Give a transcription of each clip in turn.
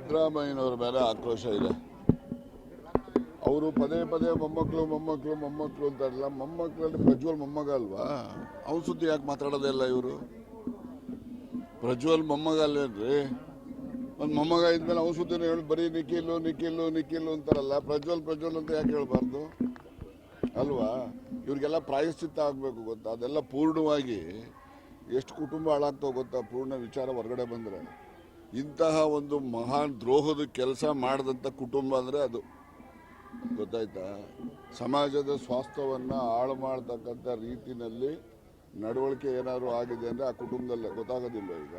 ಸಿದ್ದರಾಮಯ್ಯನವ್ರ ಮೇಲೆ ಆಕ್ರೋಶ ಇದೆ. ಅವರು ಪದೇ ಪದೇ ಮೊಮ್ಮಕ್ಕಳು ಮೊಮ್ಮಕ್ಕಳು ಮೊಮ್ಮಕ್ಕಳು ಅಂತಾರಲ್ಲ, ಮೊಮ್ಮಕ್ಕಳಲ್ಲಿ ಪ್ರಜ್ವಲ್ ಮೊಮ್ಮಗ ಅಲ್ವಾ? ಅವನ ಸುದ್ದಿ ಯಾಕೆ ಮಾತಾಡೋದೇ ಇಲ್ಲ ಇವರು? ಪ್ರಜ್ವಲ್ ಮೊಮ್ಮಗ ಅಲ್ಲೇನ್ರಿ? ಒಂದು ಮೊಮ್ಮಗ ಇದ್ಮೇಲೆ ಅವನ ಸುದ್ದಿನ ಹೇಳಿ ಬರೀ ನಿಖಿಲು ನಿಖಿಲು ನಿಖಿಲು ಅಂತಾರಲ್ಲ, ಪ್ರಜ್ವಲ್ ಪ್ರಜ್ವಲ್ ಅಂತ ಯಾಕೆ ಹೇಳ್ಬಾರ್ದು ಅಲ್ವಾ? ಇವ್ರಿಗೆಲ್ಲ ಪ್ರಾಯಶ್ಚಿತ್ತ ಆಗಬೇಕು ಗೊತ್ತಾ? ಅದೆಲ್ಲ ಪೂರ್ಣವಾಗಿ ಎಷ್ಟು ಕುಟುಂಬ ಹಾಳಾಗ್ತಾವ ಗೊತ್ತಾ? ಪೂರ್ಣ ವಿಚಾರ ಹೊರಗಡೆ ಬಂದರೆ ಇಂತಹ ಒಂದು ಮಹಾನ್ ದ್ರೋಹದ ಕೆಲಸ ಮಾಡಿದಂಥ ಕುಟುಂಬ ಅಂದರೆ ಅದು, ಗೊತ್ತಾಯ್ತಾ? ಸಮಾಜದ ಸ್ವಾಸ್ಥ್ಯವನ್ನು ಹಾಳು ಮಾಡ್ತಕ್ಕಂಥ ರೀತಿಯಲ್ಲಿ ನಡವಳಿಕೆ ಏನಾದ್ರು ಆಗಿದೆ ಅಂದರೆ ಆ ಕುಟುಂಬದಲ್ಲೇ ಗೊತ್ತಾಗೋದಿಲ್ಲ. ಈಗ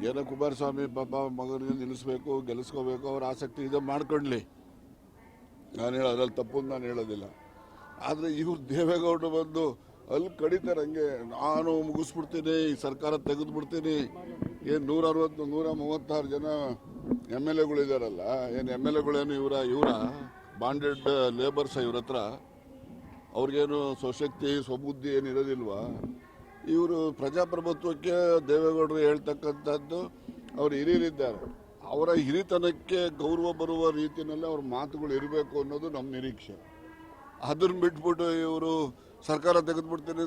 ಏನೋ ಕುಮಾರಸ್ವಾಮಿ ಪಾಪ ಮಗನಿಗೆ ನಿಲ್ಲಿಸ್ಬೇಕು, ಗೆಲ್ಲಿಸ್ಕೋಬೇಕು, ಅವ್ರ ಆಸಕ್ತಿ ಇದೆ, ಮಾಡ್ಕೊಳ್ಳಿ. ನಾನು ಅದ್ರಲ್ಲಿ ತಪ್ಪು ಅಂತ ನಾನು ಹೇಳೋದಿಲ್ಲ. ಆದರೆ ಇವ್ರು ದೇವೇಗೌಡರು ಬಂದು ಅಲ್ಲಿ ಕಡಿತಾರೆ ಹಂಗೆ, ನಾನು ಮುಗಿಸ್ಬಿಡ್ತೀನಿ, ಈ ಸರ್ಕಾರ ತೆಗೆದುಬಿಡ್ತೀನಿ. ಏನು 160 136 ಜನ MLA ಗಳಿದಾರಲ್ಲ, ಏನು MLA ಇವರ ಬಾಂಡೆಡ್ ಲೇಬರ್ಸ್ ಇವ್ರ ಹತ್ರ? ಅವ್ರಿಗೇನು ಸ್ವಶಕ್ತಿ ಸ್ವಬುದ್ಧಿ ಏನಿರೋದಿಲ್ವಾ? ಇವರು ಪ್ರಜಾಪ್ರಭುತ್ವಕ್ಕೆ ದೇವೇಗೌಡರು ಹೇಳ್ತಕ್ಕಂಥದ್ದು, ಅವರು ಹಿರಿಯರಿದ್ದಾರೆ, ಅವರ ಹಿರಿತನಕ್ಕೆ ಗೌರವ ಬರುವ ರೀತಿಯಲ್ಲಿ ಅವ್ರ ಮಾತುಗಳು ಇರಬೇಕು ಅನ್ನೋದು ನಮ್ಮ ನಿರೀಕ್ಷೆ. ಅದನ್ನು ಬಿಟ್ಬಿಟ್ಟು ಇವರು ಸರ್ಕಾರ ತೆಗೆದುಬಿಡ್ತೀನಿ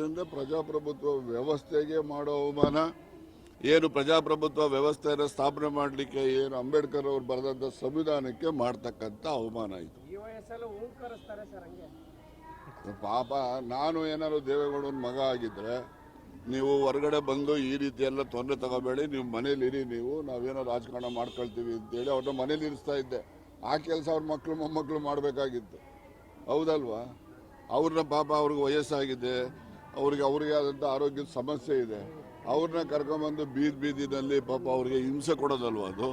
ಅಂದರೆ ಪ್ರಜಾಪ್ರಭುತ್ವ ವ್ಯವಸ್ಥೆಗೆ ಮಾಡೋ ಅವಮಾನ. ಏನು ಪ್ರಜಾಪ್ರಭುತ್ವ ವ್ಯವಸ್ಥೆಯನ್ನು ಸ್ಥಾಪನೆ ಮಾಡಲಿಕ್ಕೆ ಏನು ಅಂಬೇಡ್ಕರ್ ಅವರು ಬರೆದಂಥ ಸಂವಿಧಾನಕ್ಕೆ ಮಾಡ್ತಕ್ಕಂಥ ಅವಮಾನ ಇದು. ಪಾಪ ನಾನು ಏನಾದ್ರು ದೇವೇಗೌಡನ ಮಗ ಆಗಿದ್ರೆ, ನೀವು ಹೊರಗಡೆ ಬಂದು ಈ ರೀತಿ ಎಲ್ಲ ತೊಂದರೆ ತಗೋಬೇಡಿ, ನೀವು ಮನೇಲಿರಿ, ನೀವು ನಾವೇನೋ ರಾಜಕಾರಣ ಮಾಡ್ಕೊಳ್ತೀವಿ ಅಂತೇಳಿ ಅವ್ರನ್ನ ಮನೇಲಿ ಇರಿಸ್ತಾ ಇದ್ದೆ. ಆ ಕೆಲಸ ಅವ್ರ ಮಕ್ಕಳು ಮೊಮ್ಮಕ್ಕಳು ಮಾಡಬೇಕಾಗಿತ್ತು, ಹೌದಲ್ವಾ? ಅವ್ರನ್ನ ಪಾಪ ಅವ್ರಿಗೆ ವಯಸ್ಸಾಗಿದೆ, ಅವ್ರಿಗೆ ಆದಂಥ ಆರೋಗ್ಯದ ಸಮಸ್ಯೆ ಇದೆ, ಅವ್ರನ್ನ ಕರ್ಕೊಂಬಂದು ಬೀದಿನಲ್ಲಿ ಪಾಪ ಅವ್ರಿಗೆ ಹಿಂಸೆ ಕೊಡೋದಲ್ವ ಅದು?